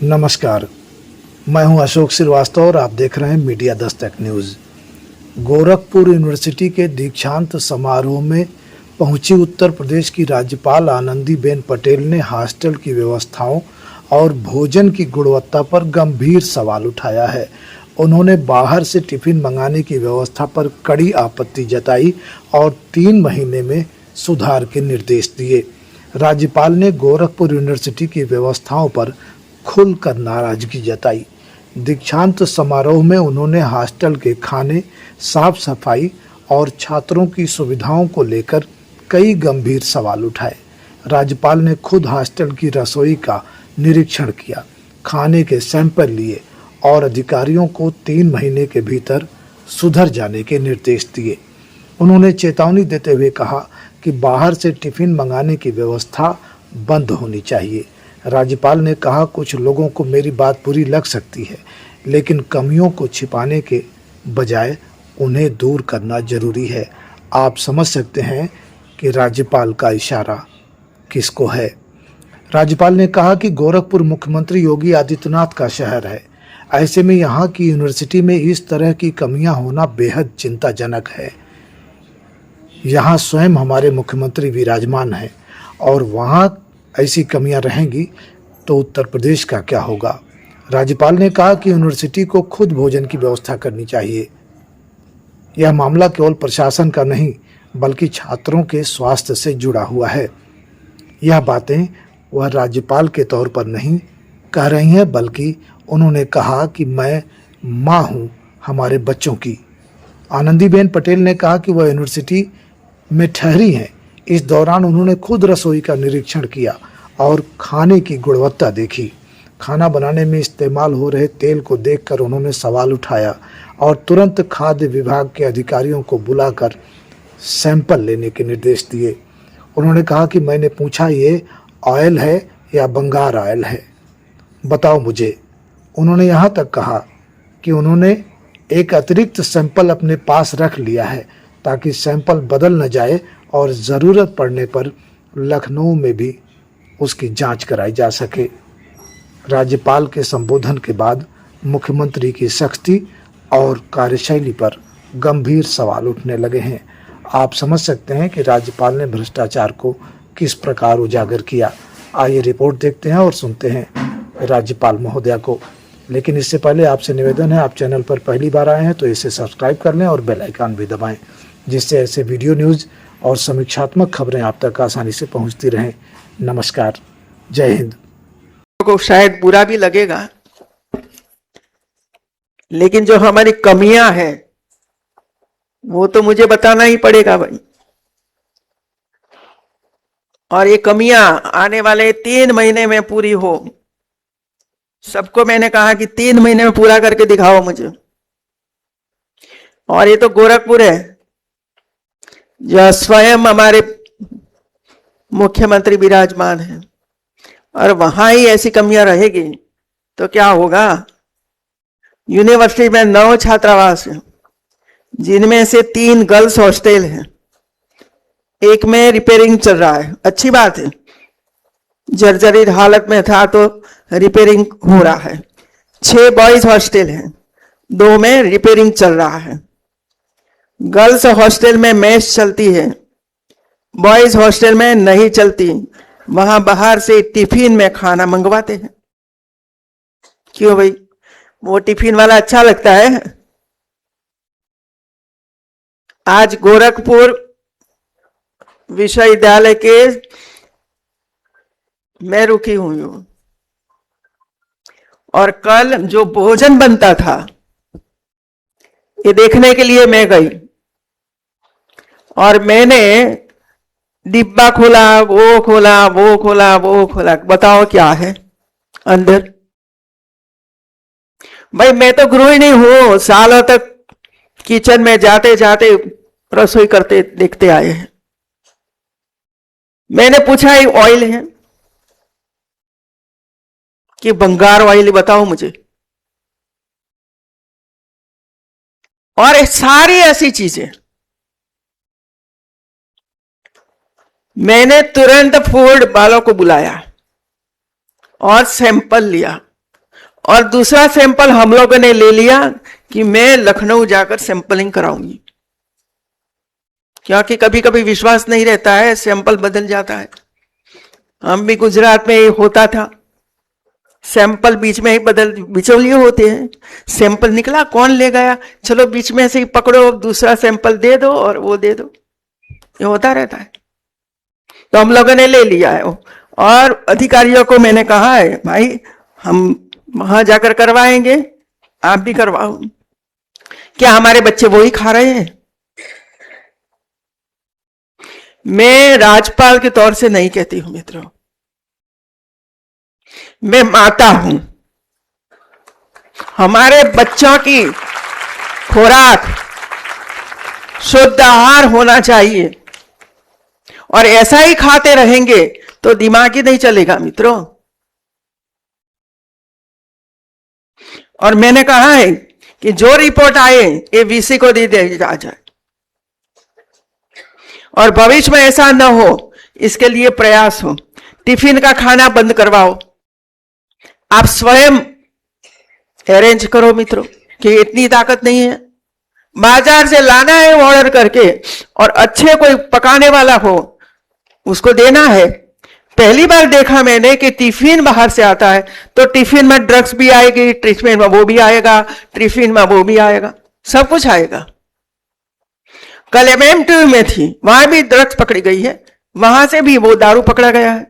नमस्कार, मैं हूं अशोक श्रीवास्तव और आप देख रहे हैं media Dastak news. Gorakhpur university के दीक्षांत समारोह में पहुंची उत्तर प्रदेश की राज्यपाल आनंदीबेन पटेल ने हॉस्टल की व्यवस्थाओं और भोजन की गुणवत्ता पर गंभीर सवाल उठाया है। उन्होंने बाहर से टिफिन मंगाने की व्यवस्था पर कड़ी आपत्ति जताई और 3 महीने में सुधार के निर्देश दिए। राज्यपाल ने गोरखपुर यूनिवर्सिटी की व्यवस्थाओं पर खुलकर नाराजगी जताई। दीक्षांत समारोह में उन्होंने हॉस्टल के खाने, साफ सफाई और छात्रों की सुविधाओं को लेकर कई गंभीर सवाल उठाए। राज्यपाल ने खुद हॉस्टल की रसोई का निरीक्षण किया, खाने के सैंपल लिए और अधिकारियों को 3 महीने के भीतर सुधर जाने के निर्देश दिए। उन्होंने चेतावनी देते हुए कहा कि बाहर से टिफिन मंगाने की व्यवस्था बंद होनी चाहिए। राज्यपाल ने कहा, कुछ लोगों को मेरी बात बुरी लग सकती है, लेकिन कमियों को छिपाने के बजाय उन्हें दूर करना जरूरी है। आप समझ सकते हैं कि राज्यपाल का इशारा किसको है। राज्यपाल ने कहा कि गोरखपुर मुख्यमंत्री योगी आदित्यनाथ का शहर है। ऐसे में यहाँ की यूनिवर्सिटी में इस तरह की कमियां होना बेहद चिंताजनक है। यहाँ स्वयं हमारे मुख्यमंत्री विराजमान हैं और वहाँ ऐसी कमियां रहेंगी तो उत्तर प्रदेश का क्या होगा। राज्यपाल ने कहा कि यूनिवर्सिटी को खुद भोजन की व्यवस्था करनी चाहिए। यह मामला केवल प्रशासन का नहीं बल्कि छात्रों के स्वास्थ्य से जुड़ा हुआ है। यह बातें वह राज्यपाल के तौर पर नहीं कह रही हैं, बल्कि उन्होंने कहा कि मैं माँ हूँ हमारे बच्चों की। आनंदीबेन पटेल ने कहा कि वह यूनिवर्सिटी में ठहरी हैं। इस दौरान उन्होंने खुद रसोई का निरीक्षण किया और खाने की गुणवत्ता देखी। खाना बनाने में इस्तेमाल हो रहे तेल को देखकर उन्होंने सवाल उठाया और तुरंत खाद्य विभाग के अधिकारियों को बुलाकर सैंपल लेने के निर्देश दिए। उन्होंने कहा कि मैंने पूछा, ये ऑयल है या बंगार ऑयल है, बताओ मुझे। उन्होंने यहाँ तक कहा कि उन्होंने एक अतिरिक्त सैंपल अपने पास रख लिया है ताकि सैंपल बदल न जाए और ज़रूरत पड़ने पर लखनऊ में भी उसकी जांच कराई जा सके। राज्यपाल के संबोधन के बाद मुख्यमंत्री की सख्ती और कार्यशैली पर गंभीर सवाल उठने लगे हैं। आप समझ सकते हैं कि राज्यपाल ने भ्रष्टाचार को किस प्रकार उजागर किया। आइए रिपोर्ट देखते हैं और सुनते हैं राज्यपाल महोदया को। लेकिन इससे पहले आपसे निवेदन है, आप चैनल पर पहली बार आए हैं तो इसे सब्सक्राइब कर लें और बेल आइकन भी दबाएं, जिससे ऐसे वीडियो न्यूज़ और समीक्षात्मक खबरें आप तक आसानी से पहुंचती रहें। नमस्कार, जय हिंद। को शायद बुरा भी लगेगा, लेकिन जो हमारी कमियां हैं वो तो मुझे बताना ही पड़ेगा भाई। और ये कमियां आने वाले 3 महीने में पूरी हो। सबको मैंने कहा कि 3 महीने में पूरा करके दिखाओ मुझे। और ये तो गोरखपुर है, जो स्वयं हमारे मुख्यमंत्री विराजमान हैं, और वहां ही ऐसी कमियां रहेगी तो क्या होगा। यूनिवर्सिटी में 9 छात्रावास हैं, जिनमें से 3 गर्ल्स हॉस्टल हैं। एक में रिपेयरिंग चल रहा है, अच्छी बात है, जर्जरित हालत में था तो रिपेयरिंग हो रहा है। 6 बॉयज हॉस्टल हैं, 2 में रिपेयरिंग चल रहा है। गर्ल्स हॉस्टल में मेस चलती है, बॉयज हॉस्टल में नहीं चलती। वहां बाहर से टिफिन में खाना मंगवाते हैं। क्यों भाई, वो टिफिन वाला अच्छा लगता है। आज गोरखपुर विश्वविद्यालय के मैं रुकी हुई हूं, और कल जो भोजन बनता था ये देखने के लिए मैं गई, और मैंने डिब्बा खोला, वो खोला, वो खोला, वो खोला, बताओ क्या है अंदर। भाई मैं तो गृहिणी हूं, सालों तक किचन में जाते जाते रसोई करते देखते आए हैं। मैंने पूछा, ये ऑयल है कि बंगार ऑयल, बताओ मुझे। और सारी ऐसी चीजें मैंने तुरंत फूड वालों को बुलाया और सैंपल लिया और दूसरा सैंपल हम लोगों ने ले लिया कि मैं लखनऊ जाकर सैंपलिंग कराऊंगी, क्योंकि कभी कभी विश्वास नहीं रहता है, सैंपल बदल जाता है। हम भी गुजरात में ये होता था, सैंपल बीच में ही बिचौलिए होते हैं, सैंपल निकला कौन ले गया, चलो बीच में से ही पकड़ो, दूसरा सैंपल दे दो और वो दे दो, ये होता रहता है। तो हम लोगों ने ले लिया है और अधिकारियों को मैंने कहा है भाई हम वहां जाकर करवाएंगे, आप भी करवाओ। क्या हमारे बच्चे वही खा रहे हैं? मैं राज्यपाल के तौर से नहीं कहती हूं मित्रों, मैं माता हूं। हमारे बच्चों की खुराक शुद्ध आहार होना चाहिए, और ऐसा ही खाते रहेंगे तो दिमाग ही नहीं चलेगा मित्रों। और मैंने कहा है कि जो रिपोर्ट आए ये वीसी को दे दिया जाए, और भविष्य में ऐसा न हो इसके लिए प्रयास हो। टिफिन का खाना बंद करवाओ, आप स्वयं अरेंज करो मित्रों, कि इतनी ताकत नहीं है, बाजार से लाना है ऑर्डर करके, और अच्छे कोई पकाने वाला हो उसको देना है। पहली बार देखा मैंने कि टिफिन बाहर से आता है तो टिफिन में ड्रग्स भी आएगी, टिफिन में वो भी आएगा, टिफिन में वो भी आएगा, सब कुछ आएगा। कल एमएमटीयू में थी, वहां भी ड्रग्स पकड़ी गई है, वहां से भी वो दारू पकड़ा गया है।